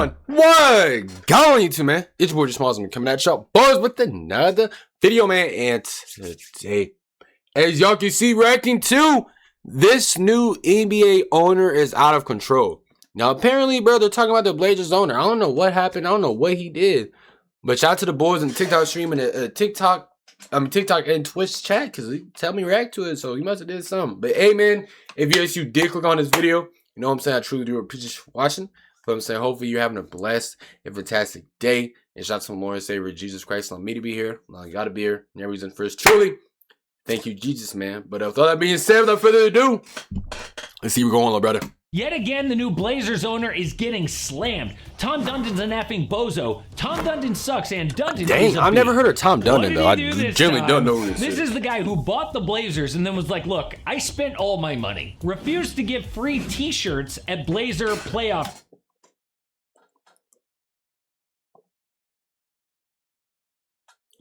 What going on YouTube, man? It's your boy Smalls coming at y'all boys with another video, man. And today, as y'all can see, reacting to this new NBA owner is out of control. Now apparently, bro, they're talking about the Blazers owner. I don't know what happened. I don't know what he did. But shout out to the boys in the TikTok stream and TikTok and Twitch chat, because he tell me react to it, so he must have did something. But hey, man, if you did click on this video, you know what I'm saying, I truly do appreciate you watching. But I'm saying, hopefully you're having a blessed and fantastic day. And shout out to my Lord and Savior Jesus Christ, allowing me to be here. I gotta be here. And every reason first. Truly, thank you, Jesus, man. But with all that being said, without further ado, let's see where we're going, little brother. Yet again, the new Blazers owner is getting slammed. Tom Dundon's an effing bozo. Tom Dundon sucks, and Dundon Dang, I've never heard of Tom Dundon, though. I generally don't know who this is the guy who bought the Blazers and then was like, look, I spent all my money. Refused to give free t-shirts at Blazer playoff.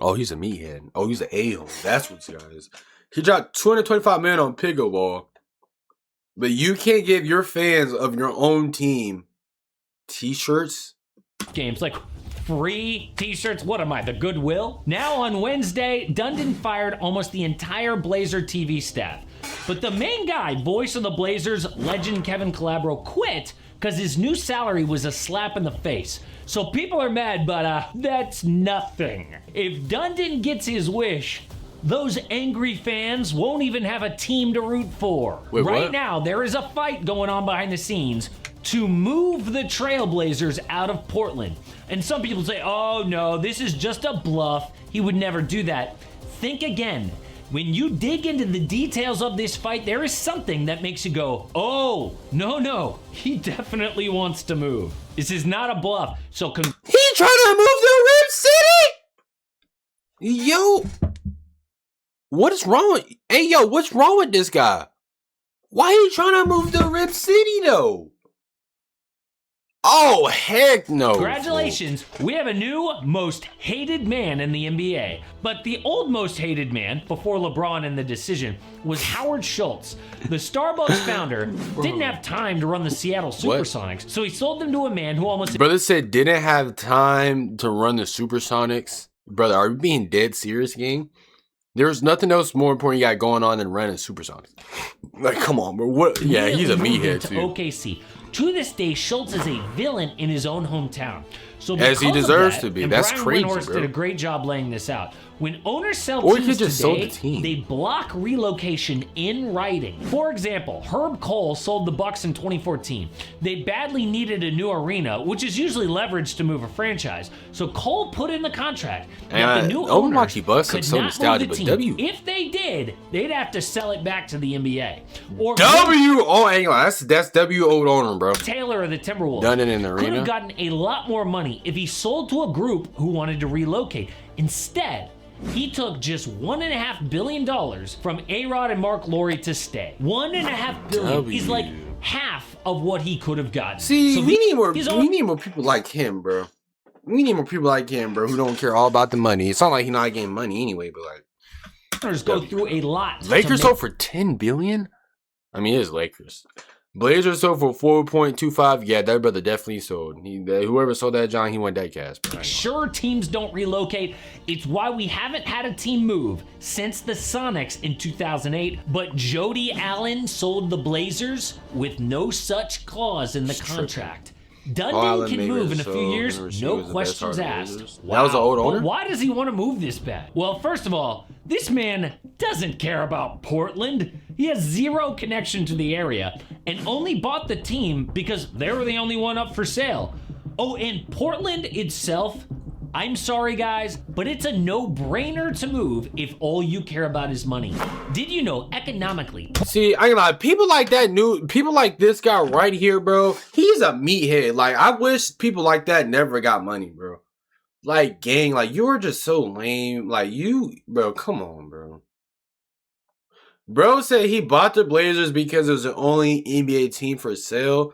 Oh, he's a meathead. Oh, he's an a-hole. That's what this guy is. He dropped $225 million on pickleball. But you can't give your fans of your own team t-shirts? Games like free t-shirts. What am I, the Goodwill? Now on Wednesday, Dundon fired almost the entire Blazer TV staff. But the main guy, voice of the Blazers, legend Kevin Calabro, quit because his new salary was a slap in the face. So people are mad, but that's nothing. If Dundon gets his wish, those angry fans won't even have a team to root for. Wait, right what? now, there is a fight going on behind the scenes to move the Trailblazers out of Portland. And some people say, oh no, this is just a bluff. He would never do that. Think again. When you dig into the details of this fight, there is something that makes you go, oh, no, he definitely wants to move. This is not a bluff. So he trying to move to Rip City? Yo. What is wrong with, hey, yo, what's wrong with this guy? Why are you trying to move to Rip City, though? Oh, heck no. Congratulations, we have a new most hated man in the NBA. But the old most hated man, before LeBron and the decision, was Howard Schultz. The Starbucks founder didn't have time to run the Seattle Supersonics, so he sold them to a man who almost... Brother said didn't have time to run the Supersonics? Brother, are you being dead serious, gang? There's nothing else more important you got going on than running Supersonics. Like, come on, bro. What? Yeah, he's a meathead, too. OKC. To this day, Schultz is a villain in his own hometown. So as he deserves to be. That's Brian crazy, Windhorst bro. did a great job laying this out. When owners sell or teams just today, sold the team. They block relocation in writing. For example, Herb Cole sold the Bucks in 2014. They badly needed a new arena, which is usually leveraged to move a franchise. So Cole put in the contract that the new owners could so not move the team. If they did, they'd have to sell it back to the NBA. Or hang on, that's W old owner, bro. Taylor of the Timberwolves done it in the arena. Could have gotten a lot more money if he sold to a group who wanted to relocate. Instead, he took just $1.5 billion from A-Rod and Mark Lowry to stay. $1.5 billion is like half of what he could have gotten. See, so we need more people like him, bro. We need more people like him, bro, who don't care all about the money. It's not like he's not getting money anyway, but like go through a lot. Lakers sold for $10 billion? I mean, it is Lakers. Blazers sold for 4.25. Yeah, that brother definitely sold. Whoever sold that, John, he went that cash. Sure, teams don't relocate. It's why we haven't had a team move since the Sonics in 2008. But Jody Allen sold the Blazers with no such clause in the contract. Dundon can move in a few years, no questions asked. Wow. That was an old owner? But why does he want to move this bad? Well, first of all, this man doesn't care about Portland. He has zero connection to the area and only bought the team because they were the only one up for sale. Oh, and Portland itself, I'm sorry guys, but it's a no-brainer to move if all you care about is money. Did you know economically? See, I ain't lie, people like people like this guy right here, bro, he's a meathead. Like, I wish people like that never got money, bro. Like, gang, like, you're just so lame. Like, bro, come on, bro. Bro said he bought the Blazers because it was the only NBA team for sale.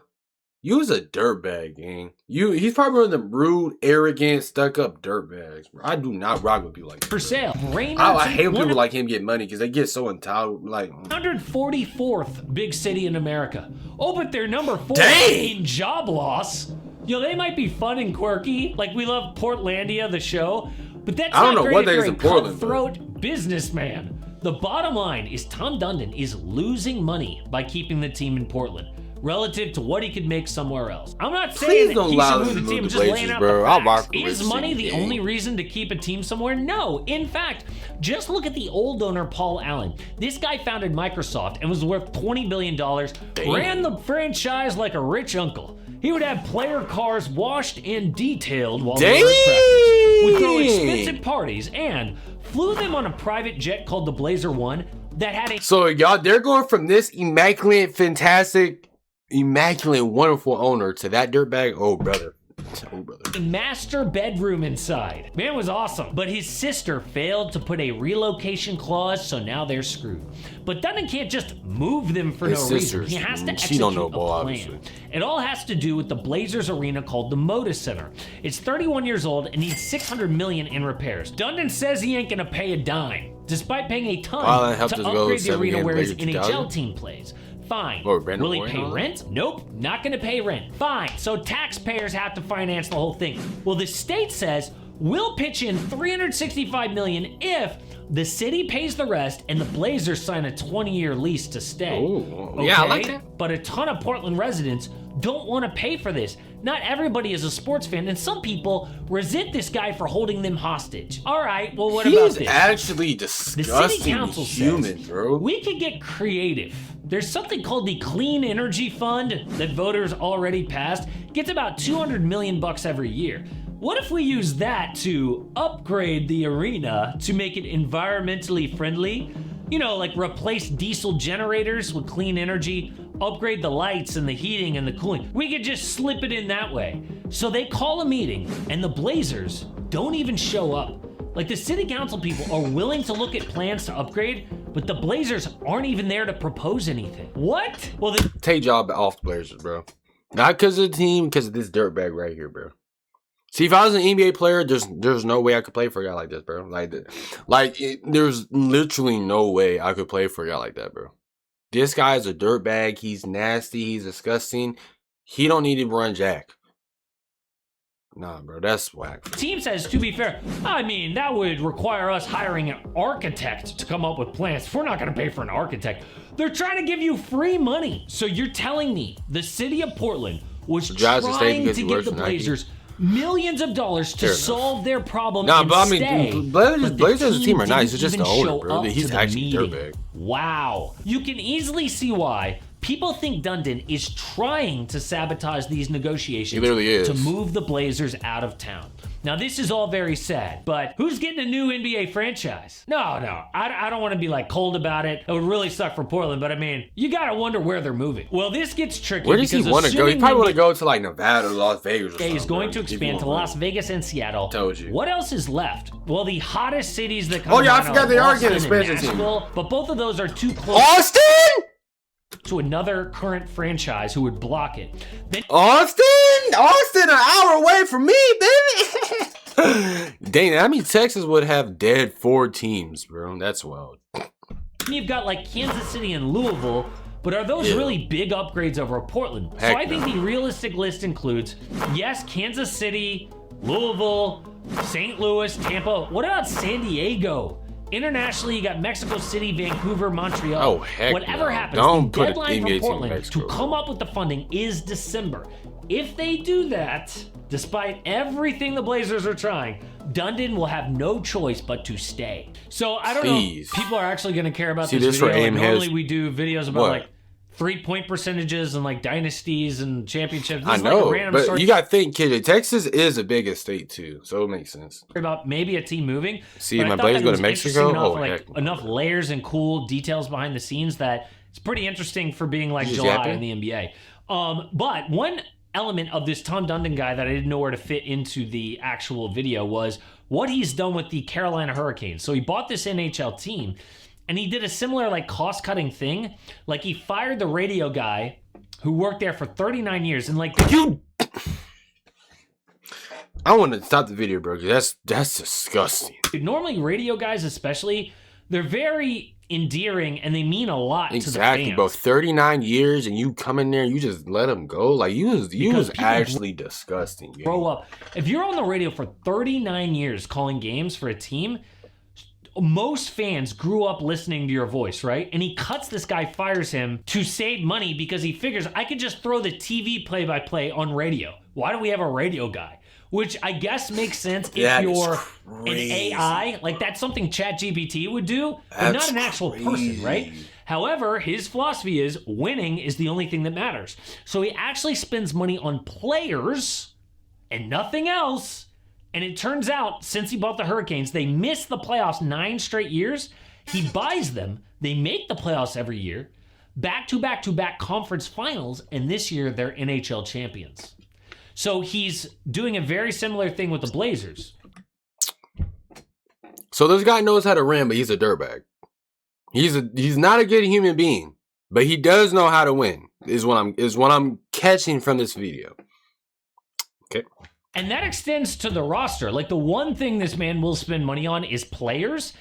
You was a dirtbag, gang. He's probably one of them rude, arrogant, stuck-up dirtbags. I do not rock with people like that. For sale. I hate when people like him get money because they get so entitled. Like 144th big city in America. Oh, but they're number 4 Dang! in job loss. You know, they might be fun and quirky, like we love Portlandia, the show, but that's I don't not know great what if that you're is a in Portland, cutthroat businessman. The bottom line is Tom Dundon is losing money by keeping the team in Portland relative to what he could make somewhere else. I'm not saying that he should move the team, I'm just laying out the facts. Is money the only reason to keep a team somewhere? No. In fact, just look at the old owner, Paul Allen. This guy founded Microsoft and was worth $20 billion, ran the franchise like a rich uncle. He would have player cars washed and detailed while they were at practice, would throw expensive parties, and flew them on a private jet called the Blazer One that had a... So y'all, they're going from this immaculate, fantastic, immaculate, wonderful owner to that dirtbag. Oh, brother. Oh, brother. Master bedroom inside. Man was awesome, but his sister failed to put a relocation clause, so now they're screwed. But Dundon can't just move them for no reason. He has to execute a plan. It all has to do with the Blazers arena called the Moda Center. It's 31 years old and needs $600 million in repairs. Dundon says he ain't gonna pay a dime, despite paying a ton to upgrade the arena where his NHL team plays. Fine. Will he pay rent? Nope, not gonna pay rent. Fine, so taxpayers have to finance the whole thing. Well, the state says we'll pitch in $365 million if the city pays the rest and the Blazers sign a 20-year lease to stay. Ooh, okay? Yeah, I like that. But a ton of Portland residents don't want to pay for this. Not everybody is a sports fan, and some people resent this guy for holding them hostage. All right, well, what about this? He's actually disgusting. The city council human, says, bro. we could get creative. There's something called the Clean Energy Fund that voters already passed. Gets about $200 million every year. What if we use that to upgrade the arena to make it environmentally friendly? You know, like replace diesel generators with clean energy, upgrade the lights and the heating and the cooling. We could just slip it in that way. So they call a meeting and the Blazers don't even show up. Like, the city council people are willing to look at plans to upgrade, but the Blazers aren't even there to propose anything. What? Well, take job off the Blazers, bro. Not because of the team, because of this dirtbag right here, bro. See, if I was an NBA player, there's no way I could play for a guy like this, bro. There's literally no way I could play for a guy like that, bro. This guy's a dirtbag. He's nasty. He's disgusting. He don't need to run jack. Nah, bro, that's whack. The team says, to be fair, I mean, that would require us hiring an architect to come up with plans. We're not going to pay for an architect. They're trying to give you free money. So you're telling me the city of Portland was trying to give the Blazers millions of dollars to solve their problem and stay. Blazers as a team are nice. It's just the owner, bro. He's actually dirtbag. Wow. You can easily see why people think Dundon is trying to sabotage these negotiations. He literally is. To move the Blazers out of town. Now, this is all very sad, but who's getting a new NBA franchise? No, I don't want to be like cold about it. It would really suck for Portland, but I mean, you gotta wonder where they're moving. Well, this gets tricky. Where does he want to go? He probably want to go to like Nevada or Las Vegas or something. He's going to expand to Las Vegas and Seattle. Told you. What else is left? Well, the hottest cities that come I forgot they are getting expansion team. But both of those are too close. Austin? To another current franchise who would block it. Then Austin, an hour away from me, baby. Dang, that means Texas would have dead 4 teams, bro. That's wild. You've got like Kansas City and Louisville, but are those really big upgrades over Portland? So I think the realistic list includes, yes, Kansas City, Louisville, St. Louis, Tampa. What about San Diego? Internationally, you got Mexico City, Vancouver, Montreal. Oh, heck Whatever happens, don't the deadline for Portland to come up with the funding is December. If they do that, despite everything the Blazers are trying, Dundon will have no choice but to stay. So I don't know if people are actually going to care about this video. Like, normally we do videos about like 3-point percentages and like dynasties and championships. This I know, like but you got to think, kid, Texas is a big state too, so it makes sense. About maybe a team moving. See, my Blazers go to Mexico. Enough layers and cool details behind the scenes that it's pretty interesting for being like July in the NBA. But one element of this Tom Dundon guy that I didn't know where to fit into the actual video was what he's done with the Carolina Hurricanes. So he bought this NHL team. And he did a similar like cost-cutting thing. Like he fired the radio guy who worked there for 39 years and like I want to stop the video, bro, because that's disgusting. Normally radio guys especially They're very endearing and they mean a lot to the Exactly, fans. bro. 39 years and you come in there and you just let him go. Like you was Because people actually disgusting. Yo. Grow up. If you're on the radio for 39 years calling games for a team, most fans grew up listening to your voice, right? And he cuts this guy, fires him to save money because he figures I could just throw the TV play-by-play on radio. Why do we have a radio guy? Which I guess makes sense if That is you're an crazy. AI. Like that's something ChatGPT would do, but That's not an actual person, right? crazy. However, his philosophy is winning is the only thing that matters. So he actually spends money on players and nothing else. And it turns out, since he bought the Hurricanes, they missed the playoffs 9 straight years. He buys them. They make the playoffs every year. Back-to-back-to-back conference finals. And this year, they're NHL champions. So he's doing a very similar thing with the Blazers. So this guy knows how to win, but he's a dirtbag. He's not a good human being, but he does know how to win. Is what I'm catching from this video. Okay. And that extends to the roster. Like the one thing this man will spend money on is players.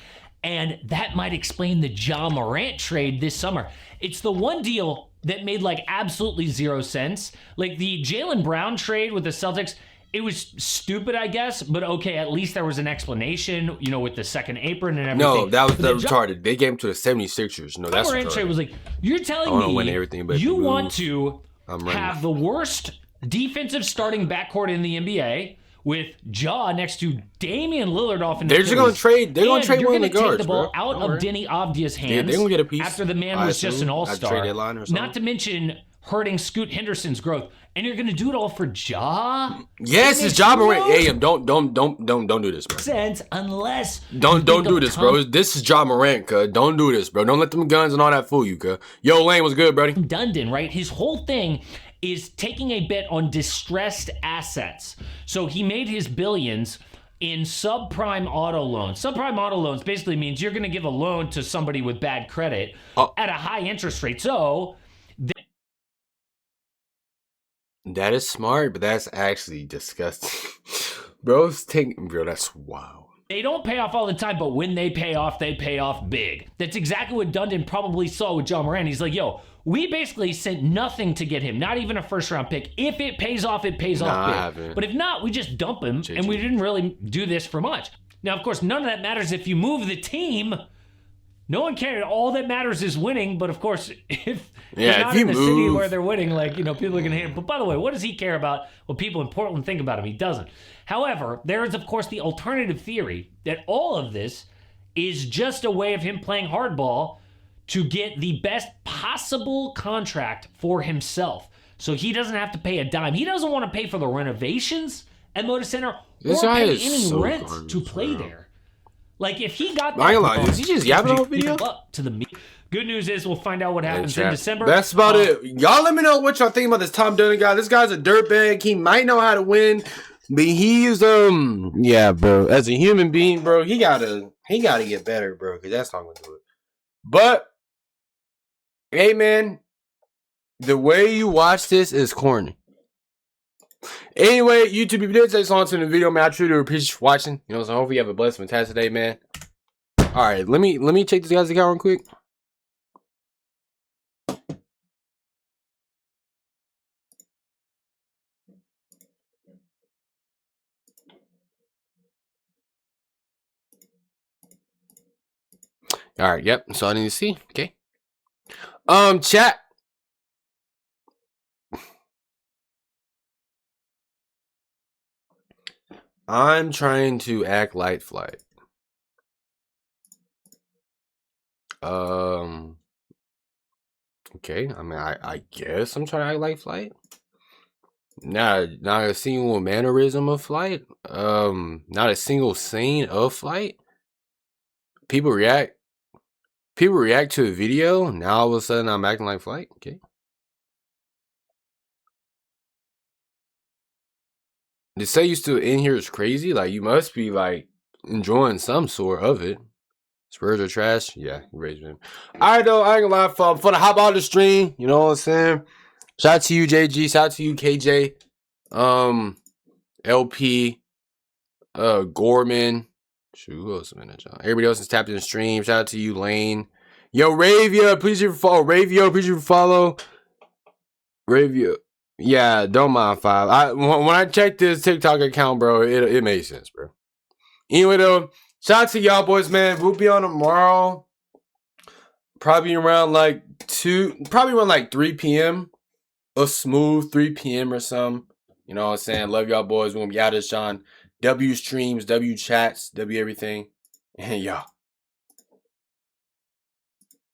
And that might explain the Ja Morant trade this summer. It's the one deal that made like absolutely zero sense. Like the Jaylen Brown trade with the Celtics, it was stupid, I guess, but okay, at least there was an explanation, you know, with the second apron and everything. No, that was But the retarded. They gave him to the 76ers. No, that's Morant trade retarded. was like, you're telling wanna me win everything but you the want moves. to I'm running. have the worst defensive starting backcourt in the NBA with Ja next to Damian Lillard off in the They're just gonna Phillies. trade. They're gonna And trade you're one of the gonna guards, take the ball bro. out Don't of worry. Denny Avdia's Yeah, hands. they're gonna get a piece. After the man I was just assume, an at all-star. trade deadline or something. Not to mention hurting Scoot Henderson's growth. And you're gonna do it all for Ja? Yes, It it's makes Ja Morant. no Yeah, don't do this, bro. sense unless Don't you think do of this, Tom bro. This is Ja Morant, cuz. Don't do this, bro. Don't let them guns and all that fool you, cuz. Yo, Lane, what's good, buddy? Dundon, right? His whole thing is taking a bet on distressed assets. So he made his billions in subprime auto loans. Subprime auto loans basically means you're going to give a loan to somebody with bad credit at a high interest rate. So That is smart, but that's actually disgusting. Bro, that's wow. they don't pay off all the time, but when they pay off big. That's exactly what Dundon probably saw with Ja Morant. He's like, yo, we basically sent nothing to get him, not even a first-round pick. If it pays off, it pays I off big. haven't. But if not, we just dump him, JJ. and we didn't really do this for much. Now, of course, none of that matters if you move the team. No one cared. All that matters is winning. But of course, if Yeah, you're if not you in the city move- where they're winning, like, you know, people are going to hate him. But by the way, what does he care about what people in Portland think about him? He doesn't. However, there is, of course, the alternative theory that all of this is just a way of him playing hardball to get the best possible contract for himself. So he doesn't have to pay a dime. He doesn't want to pay for the renovations at Moda Center This or guy pay is any so rent garbage, to play bro. there. Like, if he got I ain't gonna lie, that is he just yapping on the video? up to the meet. Good news is we'll find out what happens in Chat. December. That's about it. Y'all let me know what y'all think about this Tom Dundon guy. This guy's a dirtbag. He might know how to win, but he's yeah, bro. As a human being, bro, he gotta get better, bro, because that's not gonna do it. But hey, man, the way you watch this is corny. Anyway, YouTube, if you did take so long to the video, man, I truly appreciate you watching. You know, so hopefully you have a blessed, fantastic day, man. All right, let me check this guy's account real quick. All right, yep. So I need to see. Okay. Chat. I'm trying to act light flight. Okay. I mean, I guess I'm trying to act like flight. Not a single mannerism of flight. Not a single scene of flight. People react to a video. Now all of a sudden I'm acting like flight. Okay. To say you still in here is crazy. Like, you must be like enjoying some sort of it. Spurs are trash. Yeah, raise him. Alright though, I ain't gonna lie, for the hop out of the stream, you know what I'm saying? Shout out to you, JG, shout out to you, KJ, LP, Gorman, Shoot, who else in it, John? Everybody else is tapped in the stream. Shout out to you, Lane. Yo, Ravia, please you follow. Ravio, please you follow. Ravia. Yeah, don't mind 5. When I checked this TikTok account, bro, it made sense, bro. Anyway, though, shout out to y'all boys, man. We'll be on tomorrow. Probably around like 3 p.m. A smooth 3 p.m. or something. You know what I'm saying? Love y'all boys. We're gonna be out of this, John. W streams, W chats, W everything. And y'all.